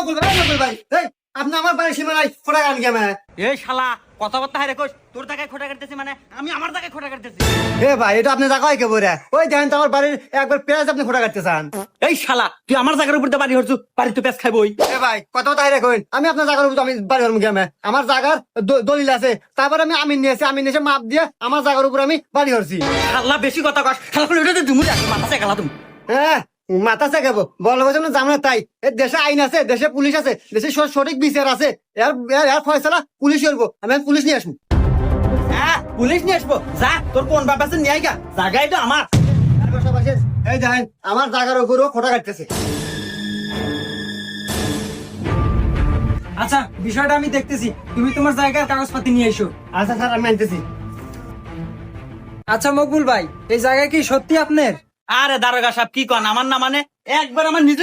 মকবুল ভাই এই আপনি আমার বাড়ির সীমানায় খোটা গান কেমন? এই শালা কথাবার্তা হারে কইস, তোর টাকায় খোটা কাটতেছি মানে আমি আমার টাকায় খোটা কাটতেছি। এ ভাই এটা আপনি জায়গায় কে বলে ওই দেখেন তো আমার বাড়ির একবার পেঁয়াজ আপনি খোটা কাটতে চান। এই শালা তুই আমার জায়গার উপর বাড়ি হরছু, বাড়ি তো পেঁচ খাইবই। এ ভাই কথা তাই রাখুন, আমি আপনার জায়গার উপর আমি বাড়ি হরমু কেমন? আমার জায়গার দলিল আছে, তারপরে আমি আমিন নিয়েছি মাপ দিয়ে আমার জায়গার উপর আমি বাড়ি হরছি। শালা বেশি কথা কস, শালা করে এটা তুমি মাথা চাকালা তুমি। হ্যাঁ মাথা চাকাবো বলবো যেন জানা তাই। দেশে আইন আছে, দেশে পুলিশ আছে, দেশে সঠিক বিচার আছে, এর ফয়সালা পুলিশ করবো, আমি পুলিশ নিয়ে আসবো। হ্যাঁ পুলিশ নিয়ে আসবো, যা তোর কোন বাপ আছে নিয়ে আইগা, জায়গায় তো আমার। এই দেখেন আমার জায়গার উপরও খোটা কাটতেছে। আচ্ছা বিষয়টা আমি দেখতেছি, তুমি তোমার জায়গার কাগজপাতি নিয়ে এসো। আচ্ছা স্যার আমি আনতেছি। আচ্ছা মকবুল ভাই, এই জায়গা কি সত্যি আপনার? আরে দারোগা সাহেব কি কন, আমার না মানে একবার আমার নিজের